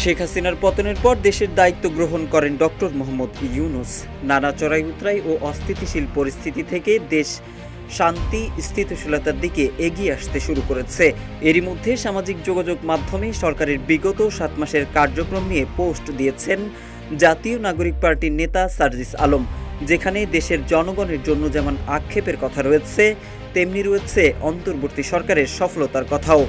শেখ হাসিনার পতনের পর দেশের দায়িত্ব গ্রহণ করেন ডক্টর মোহাম্মদ ইউনূস। নানা চড়াই উতরাই ও অস্থিতিশীল পরিস্থিতি থেকে দেশ শান্তি স্থিতিশীলতার দিকে এগিয়ে আসতে শুরু করেছে। এরই মধ্যে সামাজিক যোগাযোগ মাধ্যমে সরকারের বিগত 7 মাসের কার্যক্রম নিয়ে পোস্ট দিয়েছেন জাতীয় নাগরিক পার্টির নেতা সার্জিস আলম, যেখানে দেশের জনগণের জন্য যেমন আক্ষেপের কথা রয়েছে, তেমনি রয়েছে অন্তর্বর্তী সরকারের সফলতার কথাও।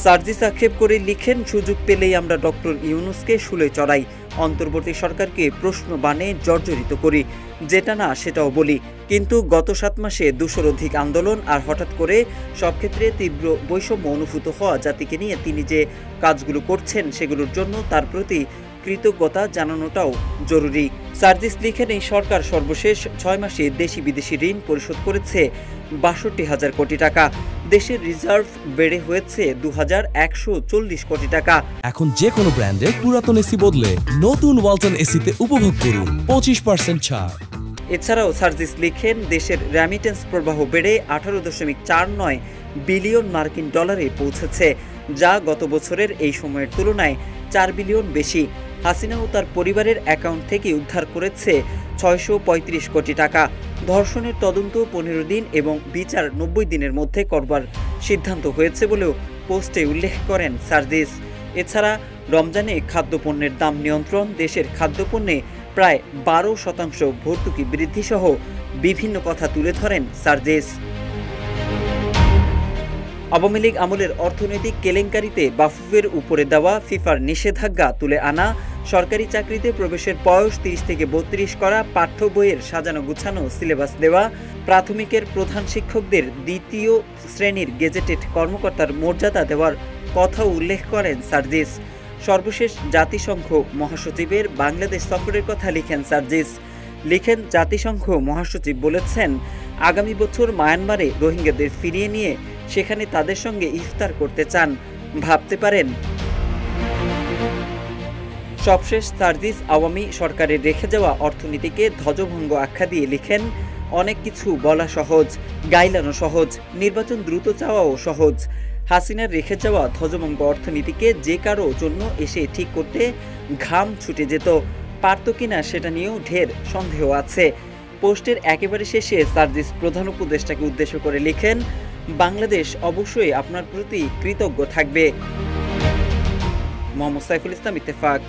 সার্জিস আক্ষেপ করে লিখেন, সুযোগ পেলেই আমরা ডক্টর ইউনূসকে শুলে চড়াই, অন্তর্বর্তী সরকারকে প্রশ্ন বানে জর্জরিত করি, যেটা না সেটাও বলি। কিন্তু গত 7 মাসে 200-র অধিক আন্দোলন আর হঠাৎ করে সব ক্ষেত্রে তীব্র বৈষম্য অনুভূত হওয়া জাতিকে নিয়ে তিনি যে কাজগুলো করছেন সেগুলোর জন্য তার প্রতি কৃতজ্ঞতা জানানোটাও জরুরি। সার্জিস লিখেন, এই সরকার সর্বশেষ 6 মাসে দেশি বিদেশি ঋণ পরিশোধ করেছে 62,000 কোটি টাকা। দেশের রিজার্ভ বেড়ে হয়েছে 2,140 কোটি টাকা। এখন যে কোনো ব্র্যান্ডের পুরাতন এসি বদলে নতুন ওয়ালটন এসিতে উপভোগ করুন 25% ছাড়। এছাড়াও সার্জিস লিখেন, দেশের রেমিটেন্স প্রবাহ বেড়ে 18.49 বিলিয়ন মার্কিন ডলারে পৌঁছেছে, যা গত বছরের এই সময়ের তুলনায় 4 বিলিয়ন বেশি। হাসিনা ও তার পরিবারের অ্যাকাউন্ট থেকে উদ্ধার করেছে 635 কোটি টাকা। ধর্ষণের তদন্ত 15 দিন এবং বিচার 90 দিনের মধ্যে করবার সিদ্ধান্ত হয়েছে বলেও পোস্টে উল্লেখ করেন সার্জিস। এছাড়া রমজানে খাদ্যপণ্যের দাম নিয়ন্ত্রণ, দেশের খাদ্যপণ্যে প্রায় 12% ভর্তুকি বৃদ্ধি সহ বিভিন্ন কথা তুলে ধরেন সার্জিস। আওয়ামী লীগ আমলের অর্থনৈতিক কেলেঙ্কারিতে বাফুফের উপরে দেওয়া ফিফার নিষেধাজ্ঞা তুলে আনা, সরকারি চাকরিতে প্রবেশের বয়স 30 থেকে 32 করা, পাঠ্য বইয়ের সাজানো গুছানো সিলেবাস দেওয়া, প্রাথমিকের প্রধান শিক্ষকদের 2য় শ্রেণীর গেজেটেড কর্মকর্তার মর্যাদা দেওয়ার কথা উল্লেখ করেন সার্জিস। সর্বশেষ জাতিসংঘ মহাসচিবের বাংলাদেশ সফরের কথা লিখেন সার্জিস। লিখেন, জাতিসংঘ মহাসচিব বলেছেন, আগামী বছর মায়ানমারে রোহিঙ্গাদের ফিরিয়ে নিয়ে সেখানে তাদের সঙ্গে ইফতার করতে চান, ভাবতে পারেন। সবশেষ সার্জিস আওয়ামী সরকারের রেখে যাওয়া অর্থনীতিকে ধ্বজভঙ্গ আখ্যা দিয়ে লিখেন, অনেক কিছু বলা সহজ, গাইলানো সহজ, নির্বাচন দ্রুত চাওয়াও সহজ। হাসিনার রেখে যাওয়া ধ্বজভঙ্গ অর্থনীতিকে যে কারো জন্য এসে ঠিক করতে ঘাম ছুটে যেত, পারত কিনা সেটা নিয়েও ঢের সন্দেহ আছে। পোস্টের একেবারে শেষে সার্জিস প্রধান উপদেষ্টাকে উদ্দেশ্য করে লিখেন, বাংলাদেশ অবশ্যই আপনার প্রতি কৃতজ্ঞ থাকবে। মোহাম্মদ সাইফুল ইসলাম, ইত্তেফাক।